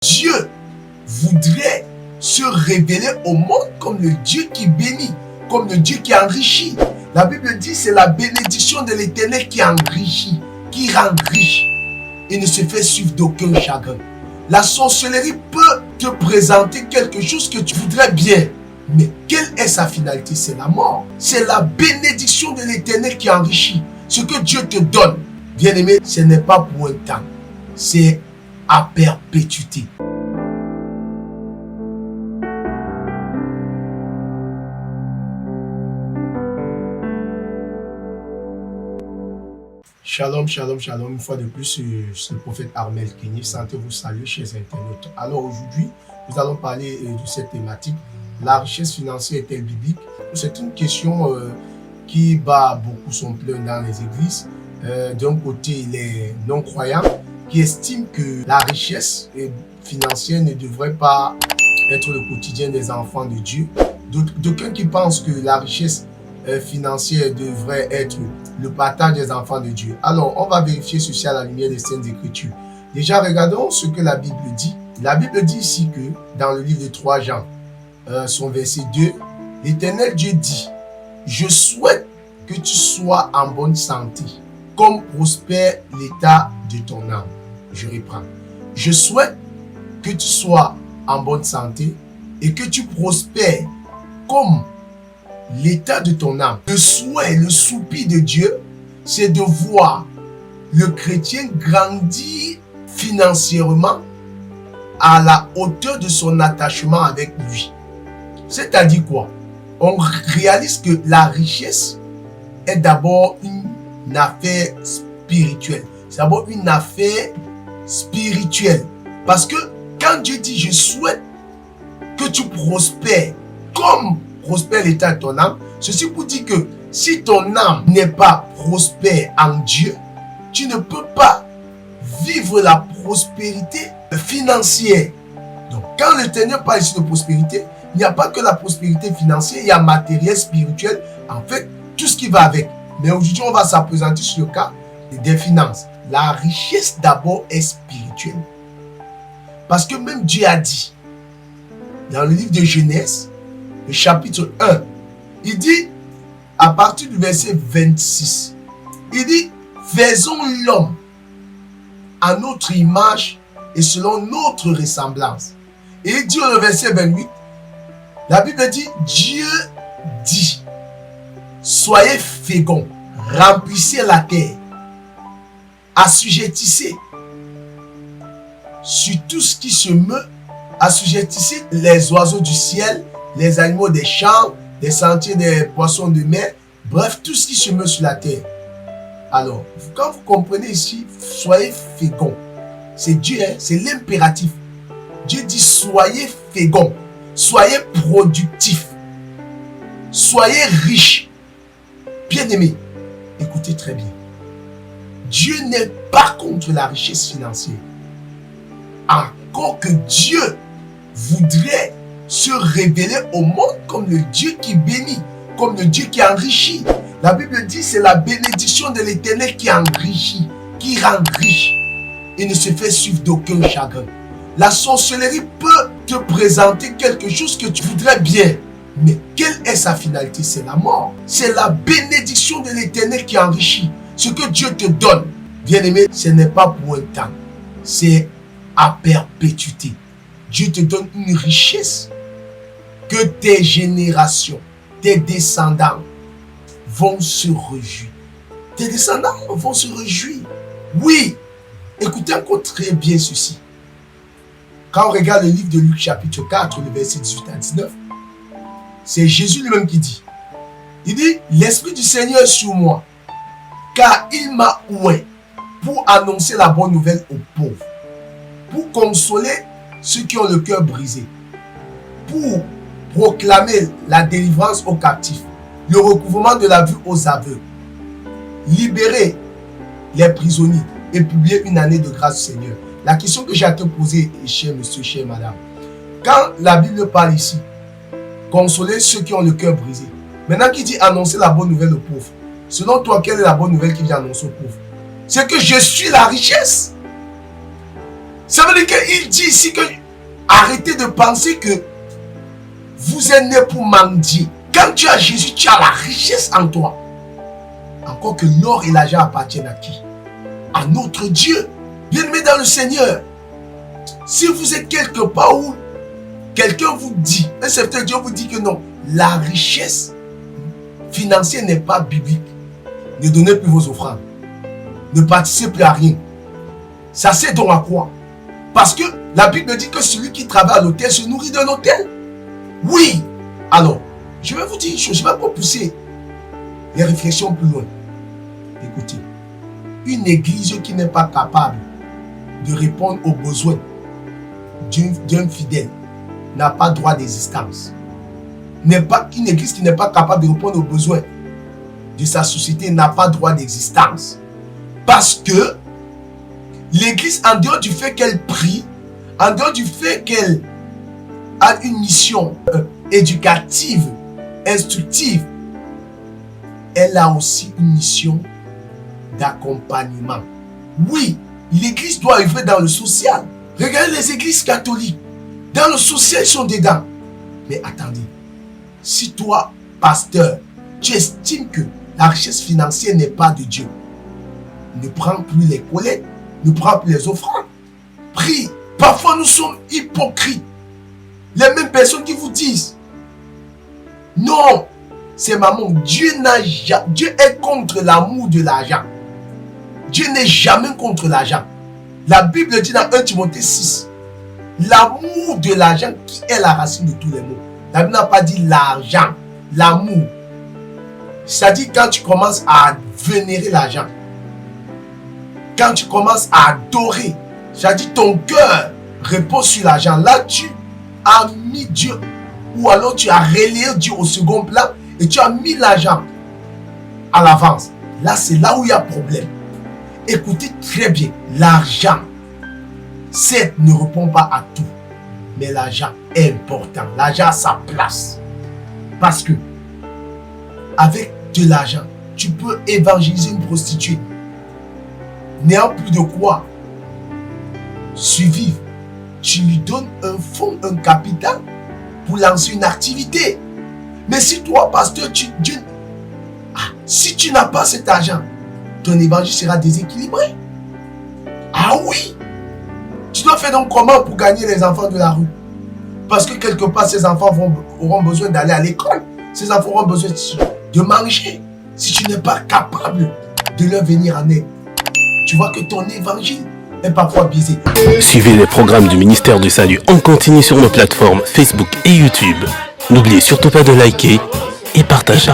Dieu voudrait se révéler au monde comme le Dieu qui bénit, comme le Dieu qui enrichit. La Bible dit c'est la bénédiction de l'Éternel qui enrichit, qui rend riche et ne se fait suivre d'aucun chagrin. La sorcellerie peut te présenter quelque chose que tu voudrais bien, mais quelle est sa finalité? C'est la mort. C'est la bénédiction de l'Éternel qui enrichit. Ce que Dieu te donne, bien-aimé, ce n'est pas pour un temps, c'est à perpétuité. Shalom, shalom, shalom. Une fois de plus, c'est le prophète Armel Kenny. Santé vous salue, chers internautes. Alors aujourd'hui, nous allons parler de cette thématique. La richesse financière est-elle biblique? C'est une question qui bat beaucoup son plein dans les églises. D'un côté, les non-croyants qui estiment que la richesse financière ne devrait pas être le quotidien des enfants de Dieu. D'aucuns qui pensent que la richesse financière devrait être le partage des enfants de Dieu. Alors, on va vérifier ceci à la lumière des Saintes Écritures. Déjà, regardons ce que la Bible dit. La Bible dit ici que, dans le livre de 3 Jean, son verset 2, l'Éternel Dieu dit, « Je souhaite que tu sois en bonne santé, comme prospère l'état de ton âme. » Je reprends. « Je souhaite que tu sois en bonne santé et que tu prospères comme l'état de ton âme. » Le souhait, le soupir de Dieu, c'est de voir le chrétien grandir financièrement à la hauteur de son attachement avec lui. C'est-à-dire quoi? On réalise que la richesse est d'abord une affaire spirituelle. C'est d'abord une affaire spirituelle. Parce que quand Dieu dit « Je souhaite que tu prospères comme prospère l'état de ton âme », ceci pour dire que si ton âme n'est pas prospère en Dieu, tu ne peux pas vivre la prospérité financière. Donc, quand l'Éternel parle ici de prospérité, il n'y a pas que la prospérité financière, il y a matériel, spirituel, en fait, tout ce qui va avec. Mais aujourd'hui, on va s'appesantir sur le cas des finances. La richesse d'abord est spirituelle. Parce que même Dieu a dit, dans le livre de Genèse, le chapitre 1, il dit, à partir du verset 26, il dit, faisons l'homme à notre image et selon notre ressemblance. Et il dit au verset 28, la Bible dit, Dieu dit, soyez féconds, remplissez la terre, assujettissez sur tout ce qui se meut, assujettissez les oiseaux du ciel, les animaux des champs, les sentiers des poissons de mer, bref, tout ce qui se meut sur la terre. Alors, quand vous comprenez ici, soyez féconds. C'est Dieu, hein? C'est l'impératif. Dieu dit, soyez féconds, soyez productifs, soyez riches. Bien-aimés, écoutez très bien. Dieu n'est pas contre la richesse financière. Encore que Dieu voudrait se révéler au monde comme le Dieu qui bénit, comme le Dieu qui enrichit. La Bible dit c'est la bénédiction de l'Éternel qui enrichit, qui rend riche et ne se fait suivre d'aucun chagrin. La sorcellerie peut te présenter quelque chose que tu voudrais bien, mais quelle est sa finalité? C'est la mort. C'est la bénédiction de l'Éternel qui enrichit. Ce que Dieu te donne, bien-aimé, ce n'est pas pour un temps, c'est à perpétuité. Dieu te donne une richesse que tes générations, tes descendants vont se réjouir. Tes descendants vont se réjouir. Oui, écoutez encore très bien ceci. Quand on regarde le livre de Luc chapitre 4, le verset 18 à 19, c'est Jésus lui-même qui dit. Il dit, l'Esprit du Seigneur est sur moi, car il m'a oint pour annoncer la bonne nouvelle aux pauvres, pour consoler ceux qui ont le cœur brisé, pour proclamer la délivrance aux captifs, le recouvrement de la vue aux aveugles, libérer les prisonniers et publier une année de grâce au Seigneur. La question que j'ai à te poser, cher monsieur, chère madame, quand la Bible parle ici, consoler ceux qui ont le cœur brisé, maintenant qui dit annoncer la bonne nouvelle aux pauvres, selon toi, quelle est la bonne nouvelle qui vient annoncer aux pauvres? C'est que je suis la richesse. Ça veut dire qu'il dit ici que arrêtez de penser que vous êtes né pour mendier. Quand tu as Jésus, tu as la richesse en toi. Encore que l'or et l'argent appartiennent à qui? À notre Dieu. Bien-aimé dans le Seigneur. Si vous êtes quelque part où quelqu'un vous dit, un certain Dieu vous dit que non, la richesse financière n'est pas biblique. Ne donnez plus vos offrandes. Ne participez plus à rien. Ça sert donc à quoi? Parce que la Bible dit que celui qui travaille à l'autel se nourrit de l'autel. Oui. Alors, je vais vous dire une chose, je ne vais pas pousser les réflexions plus loin. Écoutez, une église qui n'est pas capable de répondre aux besoins d'un fidèle n'a pas droit d'existence. Une église qui n'est pas capable de répondre aux besoins de sa société n'a pas droit d'existence. Parce que l'église, en dehors du fait qu'elle prie, en dehors du fait qu'elle a une mission éducative, instructive, elle a aussi une mission d'accompagnement. Oui, l'église doit œuvrer dans le social. Regardez les églises catholiques. Dans le social, ils sont dedans. Mais attendez, si toi, pasteur, tu estimes que la richesse financière n'est pas de Dieu, ne prends plus les collectes, ne prends plus les offrandes. Prie. Parfois, nous sommes hypocrites. Les mêmes personnes qui vous disent non, c'est maman. Dieu est contre l'amour de l'argent. Dieu n'est jamais contre l'argent. La Bible dit dans 1 Timothée 6, l'amour de l'argent qui est la racine de tous les maux. La Bible n'a pas dit l'argent, l'amour. C'est-à-dire quand tu commences à vénérer l'argent, quand tu commences à adorer, c'est-à-dire ton cœur repose sur l'argent, là tu as mis Dieu, ou alors tu as relayé Dieu au second plan et tu as mis l'argent à l'avance. Là, c'est là où il y a problème. Écoutez très bien, l'argent, certes, ne répond pas à tout, mais l'argent est important. L'argent a sa place. Parce que, avec de l'argent, tu peux évangéliser une prostituée. N'ayant plus de quoi survivre, tu lui donnes un fonds, un capital pour lancer une activité. Mais si toi, pasteur, si tu n'as pas cet argent, ton évangile sera déséquilibré. Ah oui! Tu dois faire donc comment pour gagner les enfants de la rue? Parce que quelque part, ces enfants auront besoin d'aller à l'école. Ces enfants auront besoin de manger. Si tu n'es pas capable de leur venir en aide, tu vois que ton évangile est parfois biaisé. Suivez les programmes du ministère du Salut en continu sur nos plateformes Facebook et YouTube. N'oubliez surtout pas de liker et partager.